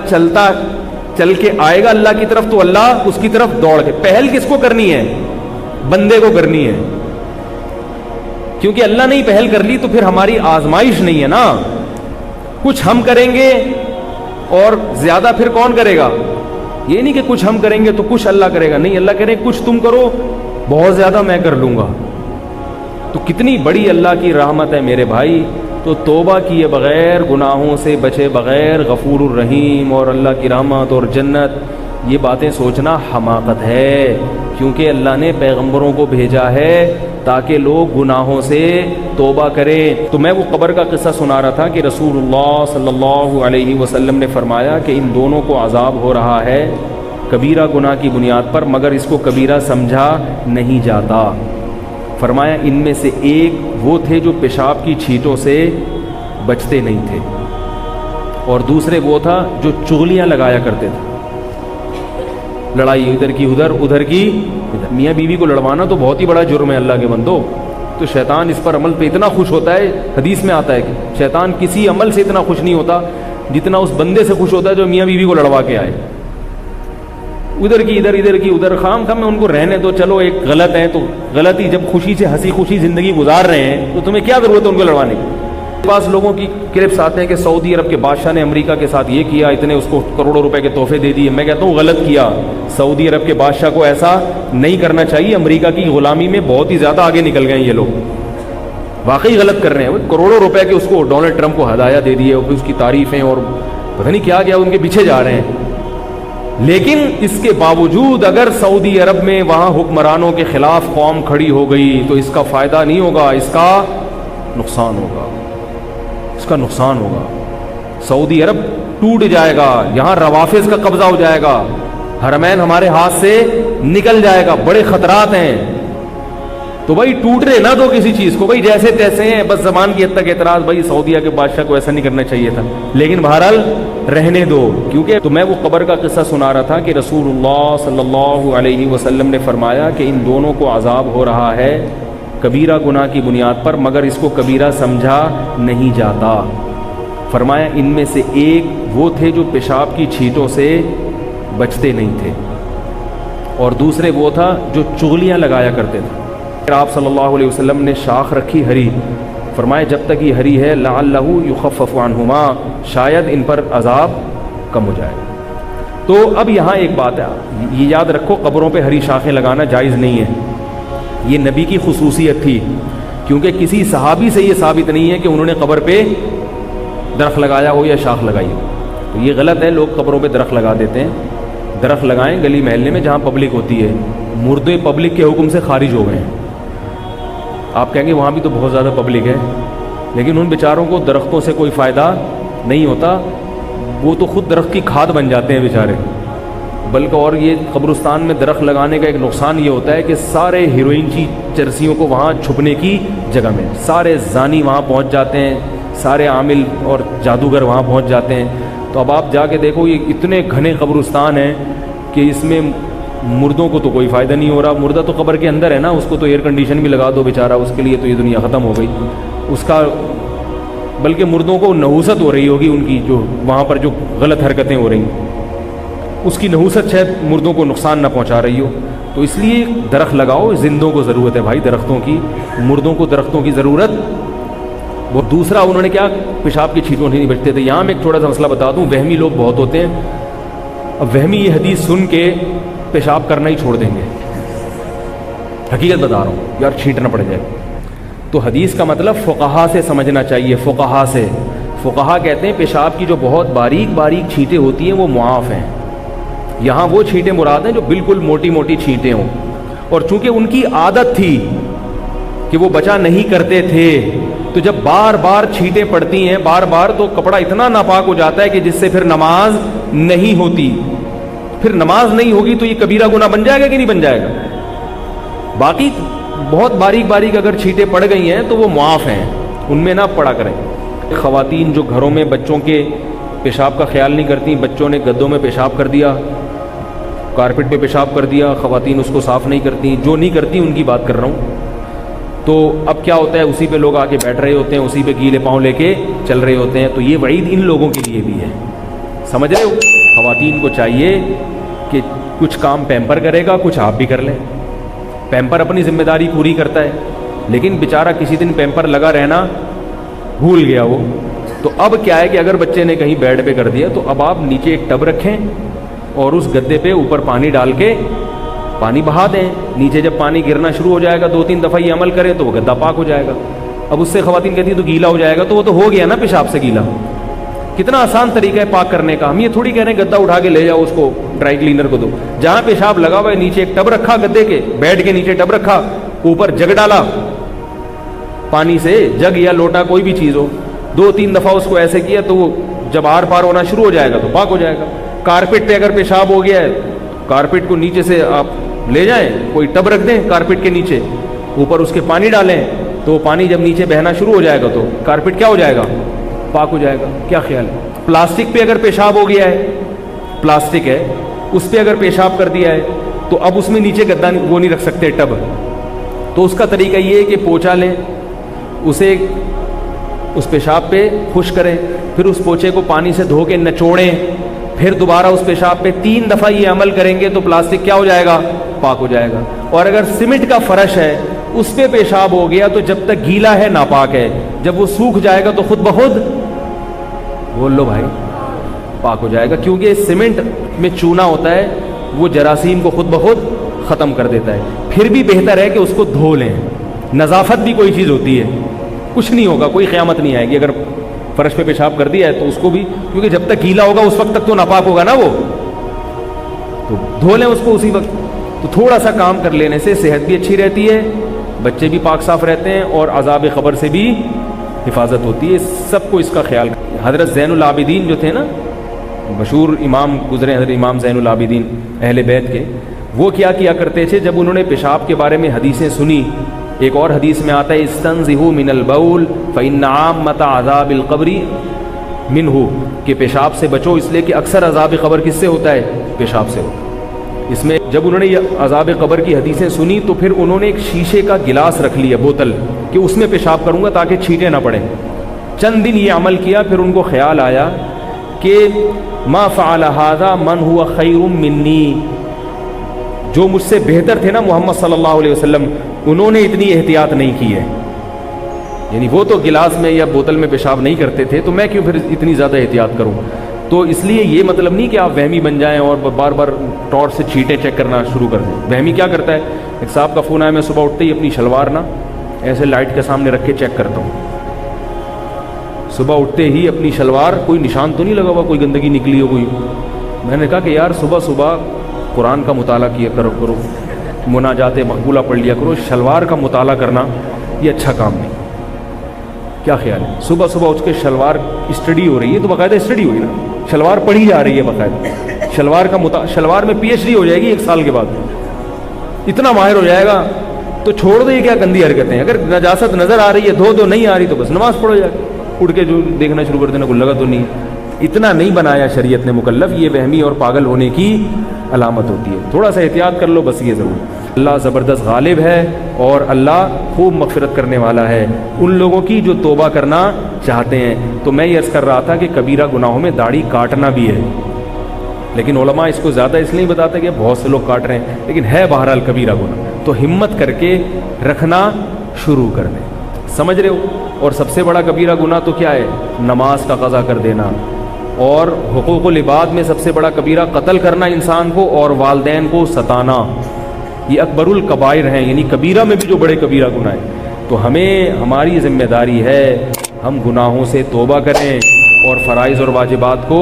چل کے آئے گا اللہ کی طرف تو اللہ اس کی طرف دوڑ کے. پہل کس کو کرنی ہے؟ بندے کو کرنی ہے, کیونکہ اللہ نے ہی پہل کر لی تو پھر ہماری آزمائش نہیں ہے نا. کچھ ہم کریں گے اور زیادہ پھر کون کرے گا؟ یہ نہیں کہ کچھ ہم کریں گے تو کچھ اللہ کرے گا, نہیں. اللہ کہہ رہے کچھ تم کرو, بہت زیادہ میں کر لوں گا. تو کتنی بڑی اللہ کی رحمت ہے میرے بھائی. تو توبہ کیے بغیر, گناہوں سے بچے بغیر, غفور الرحیم اور اللہ کی رحمت اور جنت, یہ باتیں سوچنا حماقت ہے. کیونکہ اللہ نے پیغمبروں کو بھیجا ہے تاکہ لوگ گناہوں سے توبہ کریں. تو میں وہ قبر کا قصہ سنا رہا تھا کہ رسول اللہ صلی اللہ علیہ وسلم نے فرمایا کہ ان دونوں کو عذاب ہو رہا ہے کبیرہ گناہ کی بنیاد پر, مگر اس کو کبیرہ سمجھا نہیں جاتا. فرمایا ان میں سے ایک وہ تھے جو پیشاب کی چھینٹوں سے بچتے نہیں تھے, اور دوسرے وہ تھا جو چغلیاں لگایا کرتے تھے. لڑائی ادھر کی ادھر, ادھر کی ادھر. میاں بیوی کو لڑوانا تو بہت ہی بڑا جرم ہے اللہ کے بندو. تو شیطان اس پر عمل پہ اتنا خوش ہوتا ہے, حدیث میں آتا ہے کہ شیطان کسی عمل سے اتنا خوش نہیں ہوتا جتنا اس بندے سے خوش ہوتا ہے جو میاں بیوی کو لڑوا کے آئے. ادھر کی ادھر, ادھر کی ادھر, خام خام میں ان کو رہنے دو, چلو ایک غلط ہے تو غلط ہی, جب خوشی سے ہنسی خوشی زندگی گزار رہے ہیں تو تمہیں کیا ضرورت ہے ان کو لڑوانے کی. پاس لوگوں کی کلپس آتے ہیں کہ سعودی عرب کے بادشاہ نے امریکہ کے ساتھ یہ کیا, اتنے اس کو کروڑوں روپے کے تحفے دے دیے. میں کہتا ہوں غلط کیا. سعودی عرب کے بادشاہ کو ایسا نہیں کرنا چاہیے. امریکہ کی غلامی میں بہت ہی زیادہ آگے نکل گئے ہیں یہ لوگ, واقعی غلط کر رہے ہیں. کروڑوں روپے کے اس کو ڈونلڈ ٹرمپ کو ہدایہ دے دیے, اس کی تعریفیں اور پتہ نہیں کیا کیا ان کے پیچھے جا رہے ہیں. لیکن اس کے باوجود اگر سعودی عرب میں وہاں حکمرانوں کے خلاف قوم کھڑی ہو گئی تو اس کا فائدہ نہیں ہوگا, اس کا نقصان ہوگا, اس کا نقصان ہوگا. سعودی عرب ٹوٹ جائے گا, یہاں روافظ کا قبضہ ہو جائے گا, حرمین ہمارے ہاتھ سے نکل جائے گا, بڑے خطرات ہیں. تو بھائی ٹوٹنے نہ دو کسی چیز کو، بھائی جیسے تیسے ہیں، بس زبان کی حد تک اعتراض، بھائی سعودیہ کے بادشاہ کو ایسا نہیں کرنا چاہیے تھا، لیکن بہرحال رہنے دو. کیونکہ تو میں وہ قبر کا قصہ سنا رہا تھا کہ رسول اللہ صلی اللہ علیہ وسلم نے فرمایا کہ ان دونوں کو عذاب ہو رہا ہے کبیرہ گناہ کی بنیاد پر، مگر اس کو کبیرہ سمجھا نہیں جاتا. فرمایا ان میں سے ایک وہ تھے جو پیشاب کی چھینٹوں سے بچتے نہیں تھے، اور دوسرے وہ تھا جو چغلیاں لگایا کرتے تھے. پھر آپ صلی اللہ علیہ وسلم نے شاخ رکھی ہری، فرمایا جب تک یہ ہری ہے لعلہ یخفف عنہما، شاید ان پر عذاب کم ہو جائے. تو اب یہاں ایک بات ہے، یہ یاد رکھو قبروں پہ ہری شاخیں لگانا جائز نہیں ہے، یہ نبی کی خصوصیت تھی، کیونکہ کسی صحابی سے یہ ثابت نہیں ہے کہ انہوں نے قبر پہ درخت لگایا ہو یا شاخ لگائی ہو. تو یہ غلط ہے، لوگ قبروں پہ درخت لگا دیتے ہیں. درخت لگائیں گلی محلے میں جہاں پبلک ہوتی ہے. مردے پبلک کے حکم سے خارج ہو گئے ہیں. آپ کہیں گے وہاں بھی تو بہت زیادہ پبلک ہے، لیکن ان بیچاروں کو درختوں سے کوئی فائدہ نہیں ہوتا، وہ تو خود درخت کی کھاد بن جاتے ہیں بیچارے. بلکہ اور یہ قبرستان میں درخت لگانے کا ایک نقصان یہ ہوتا ہے کہ سارے ہیروئن کی چرسیوں کو وہاں چھپنے کی جگہ میں، سارے زانی وہاں پہنچ جاتے ہیں، سارے عامل اور جادوگر وہاں پہنچ جاتے ہیں. تو اب آپ جا کے دیکھو یہ اتنے گھنے قبرستان ہیں کہ اس میں مردوں کو تو کوئی فائدہ نہیں ہو رہا. مردہ تو قبر کے اندر ہے نا، اس کو تو ایئر کنڈیشن بھی لگا دو بیچارہ، اس کے لیے تو یہ دنیا ختم ہو گئی اس کا. بلکہ مردوں کو نحوست ہو رہی ہوگی ان کی، جو وہاں پر جو غلط حرکتیں ہو رہی ہیں اس کی نحوست شاید مردوں کو نقصان نہ پہنچا رہی ہو. تو اس لیے درخت لگاؤ، زندوں کو ضرورت ہے بھائی درختوں کی، مردوں کو درختوں کی ضرورت. وہ دوسرا انہوں نے کیا، پیشاب کی چھینٹوں نہیں بچتے تھے. یہاں میں ایک تھوڑا سا مسئلہ بتا دوں، وہمی لوگ بہت ہوتے ہیں. اب وہمی یہ حدیث سن کے پیشاب کرنا ہی چھوڑ دیں گے. حقیقت بتا رہا ہوں یار، چھینٹنا پڑ جائے. تو حدیث کا مطلب فقہا سے سمجھنا چاہیے. فقہا سے، فقہا کہتے ہیں پیشاب کی جو بہت باریک باریک چھینٹیں ہوتی ہیں وہ معاف ہیں. یہاں وہ چھینٹیں مراد ہیں جو بالکل موٹی موٹی چھینٹیں ہوں. اور چونکہ ان کی عادت تھی کہ وہ بچا نہیں کرتے تھے، تو جب بار بار چھینٹیں پڑتی ہیں بار بار، تو کپڑا اتنا ناپاک ہو جاتا ہے کہ جس سے پھر نماز نہیں ہوتی. پھر نماز نہیں ہوگی تو یہ کبیرہ گناہ بن جائے گا کہ نہیں بن جائے گا. باقی بہت باریک باریک اگر چھینٹیں پڑ گئی ہیں تو وہ معاف ہیں، ان میں نہ پڑا کریں. خواتین جو گھروں میں بچوں کے پیشاب کا خیال نہیں کرتی، بچوں نے گدوں میں پیشاب کر دیا، کارپٹ پہ پیشاب کر دیا، خواتین اس کو صاف نہیں کرتی. جو نہیں کرتی ان کی بات کر رہا ہوں. تو اب کیا ہوتا ہے، اسی پہ لوگ آ کے بیٹھ رہے ہوتے ہیں، اسی پہ گیلے پاؤں لے کے چل رہے ہوتے ہیں. تو یہ وعید ان لوگوں کے لیے بھی ہے، سمجھ رہے ہو. خواتین کو چاہیے کہ کچھ کام پیمپر کرے گا، کچھ آپ بھی کر لیں. پیمپر اپنی ذمہ داری پوری کرتا ہے، لیکن بیچارہ کسی دن پیمپر لگا رہنا بھول گیا وہ. تو اب کیا ہے کہ اگر بچے نے کہیں بیڈ پہ کر دیا، تو اب آپ نیچے ایک ٹب رکھیں اور اس گدے پہ اوپر پانی ڈال کے پانی بہا دیں. نیچے جب پانی گرنا شروع ہو جائے گا، 2-3 دفعہ یہ عمل کریں تو وہ گدا پاک ہو جائے گا. اب اس سے خواتین کہتی ہیں تو گیلا ہو جائے گا، تو وہ تو ہو گیا نا پیشاب سے گیلا. کتنا آسان طریقہ ہے پاک کرنے کا. ہم یہ تھوڑی کہہ رہے ہیں گدا اٹھا کے لے جاؤ اس کو ڈرائی کلینر کو دو. جہاں پیشاب لگا ہوا ہے نیچے ایک ٹب رکھا، گدے کے بیڈ کے نیچے ٹب رکھا، اوپر جگ ڈالا پانی سے، جگ یا لوٹا کوئی بھی چیز ہو، 2-3 دفعہ اس کو ایسے کیا تو وہ جب آر پار ہونا شروع ہو جائے گا تو پاک ہو جائے گا. کارپٹ پہ اگر پیشاب ہو گیا ہے، کارپٹ کو نیچے سے آپ لے جائیں، کوئی ٹب رکھ دیں کارپٹ کے نیچے، اوپر اس کے پانی ڈالیں، تو وہ پانی جب نیچے بہنا شروع ہو جائے گا تو کارپٹ کیا ہو جائے گا، پاک ہو جائے گا. کیا خیال ہے. پلاسٹک پہ اگر پیشاب ہو گیا ہے، پلاسٹک ہے اس پہ اگر پیشاب کر دیا ہے، تو اب اس میں نیچے گدا وہ نہیں رکھ سکتے ٹب. تو اس کا طریقہ یہ ہے کہ پوچھا لیں، اسے اس پیشاب پہ خشک کریں، پھر اس پوچھے کو پانی سے دھو کے نچوڑیں، پھر دوبارہ اس پیشاب پہ 3 دفعہ یہ عمل کریں گے تو پلاسٹک کیا ہو جائے گا، پاک ہو جائے گا. اور اگر سیمنٹ کا فرش ہے اس پہ پیشاب ہو گیا تو جب تک گیلا ہے ناپاک ہے، جب وہ سوکھ جائے گا تو خود بخود بول لو بھائی پاک ہو جائے گا. کیونکہ سیمنٹ میں چونا ہوتا ہے، وہ جراثیم کو خود بخود ختم کر دیتا ہے. پھر بھی بہتر ہے کہ اس کو دھو لیں. نظافت بھی کوئی چیز ہوتی ہے، کچھ نہیں ہوگا، کوئی قیامت نہیں آئے گی. اگر فرش پہ پیشاب کر دیا ہے تو اس کو بھی، کیونکہ جب تک گیلا ہوگا اس وقت تک تو ناپاک ہوگا نا وہ، تو دھو لیں اس کو اسی وقت. تو تھوڑا سا کام کر لینے سے صحت بھی اچھی رہتی ہے، بچے بھی پاک صاف رہتے ہیں، اور عذاب قبر سے بھی حفاظت ہوتی ہے. سب کو اس کا خیال. حضرت زین العابدین جو تھے نا، مشہور امام گزرے حضرت امام زین العابدین اہل بیت کے، وہ کیا کرتے تھے جب انہوں نے پیشاب کے بارے میں حدیثیں سنی ایک اور حدیث میں آتا ہے استنزہوا من البول فإن عامۃ عذاب القبر منہ، کہ پیشاب سے بچو اس لیے کہ اکثر عذاب قبر کس سے ہوتا ہے؟ پیشاب سے ہوتا ہے۔ اس میں جب انہوں نے یہ عذاب قبر کی حدیثیں سنی تو پھر انہوں نے ایک شیشے کا گلاس رکھ لیا، بوتل، کہ اس میں پیشاب کروں گا تاکہ چھینٹیں نہ پڑیں۔ چند دن یہ عمل کیا، پھر ان کو خیال آیا کہ ما فعل هذا من هو خیر منی، جو مجھ سے بہتر تھے نا محمد صلی اللہ علیہ وسلم، انہوں نے اتنی احتیاط نہیں کی ہے، یعنی وہ تو گلاس میں یا بوتل میں پیشاب نہیں کرتے تھے، تو میں کیوں پھر اتنی زیادہ احتیاط کروں؟ تو اس لیے یہ مطلب نہیں کہ آپ وہمی بن جائیں اور بار بار ٹارچ سے چھینٹیں چیک کرنا شروع کر دیں۔ وہمی کیا کرتا ہے؟ ایک صاحب کا فون آیا، میں صبح اٹھتے ہی اپنی شلوار نا ایسے لائٹ کے سامنے رکھ کے چیک کرتا ہوں، صبح اٹھتے ہی اپنی شلوار، کوئی نشان تو نہیں لگا ہوا، کوئی گندگی نکلی ہو کوئی؟ میں نے کہا کہ یار صبح صبح قرآن کا مطالعہ کیا کرو، مناجات مقبولہ پڑھ لیا کرو، شلوار کا مطالعہ کرنا یہ اچھا کام نہیں۔ کیا خیال ہے؟ صبح صبح اٹھ کے شلوار اسٹڈی ہو رہی ہے، تو باقاعدہ اسٹڈی ہوئی نا، شلوار پڑھی جا رہی ہے باقاعدہ، شلوار میں پی ایچ ڈی ہو جائے گی 1 سال کے بعد، اتنا ماہر ہو جائے گا۔ تو چھوڑ دو یہ کیا گندی حرکتیں، اگر نجاست نظر آ رہی ہے دھو نہیں آ رہی تو بس نماز پڑھو جا کے، اڑ کے جو دیکھنا شروع کر دینا، کوئی لگا تو نہیں۔ اتنا نہیں بنایا شریعت نے مکلف، یہ وہمی اور پاگل ہونے کی علامت ہوتی ہے۔ تھوڑا سا احتیاط کر لو بس، یہ ضرور۔ اللہ زبردست غالب ہے اور اللہ خوب مغفرت کرنے والا ہے ان لوگوں کی جو توبہ کرنا چاہتے ہیں۔ تو میں یہ عرض کر رہا تھا کہ کبیرہ گناہوں میں داڑھی کاٹنا بھی ہے، لیکن علماء اس کو زیادہ اس لیے نہیں بتاتے کہ بہت سے لوگ کاٹ رہے ہیں، لیکن ہے بہرحال کبیرہ گناہ، تو ہمت کر کے رکھنا شروع کر دیں، سمجھ رہے ہو؟ اور سب سے بڑا کبیرہ گناہ تو کیا ہے؟ نماز کا قضا کر دینا، اور حقوق العباد میں سب سے بڑا کبیرہ قتل کرنا انسان کو، اور والدین کو ستانا، یہ اکبر الکبائر ہیں، یعنی کبیرہ میں بھی جو بڑے کبیرہ گناہ ہیں۔ تو ہماری ذمہ داری ہے ہم گناہوں سے توبہ کریں اور فرائض اور واجبات کو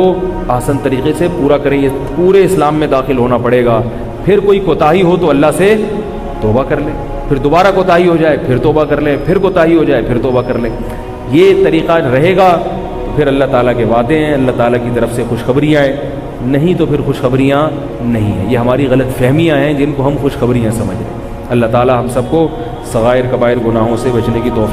آسان طریقے سے پورا کریں، یہ پورے اسلام میں داخل ہونا پڑے گا۔ پھر کوئی کوتاہی ہو تو اللہ سے توبہ کر لیں، پھر دوبارہ کوتاہی ہو جائے پھر توبہ کر لیں، پھر کوتاہی ہو جائے پھر توبہ کر لیں، یہ طریقہ رہے گا تو پھر اللہ تعالیٰ کے وعدے ہیں، اللہ تعالیٰ کی طرف سے خوشخبریاں ہیں، نہیں تو پھر خوشخبریاں نہیں ہیں، یہ ہماری غلط فہمیاں ہیں جن کو ہم خوشخبریاں سمجھ رہے ہیں۔ اللہ تعالیٰ ہم سب کو صغائر کبائر گناہوں سے بچنے کی توفیق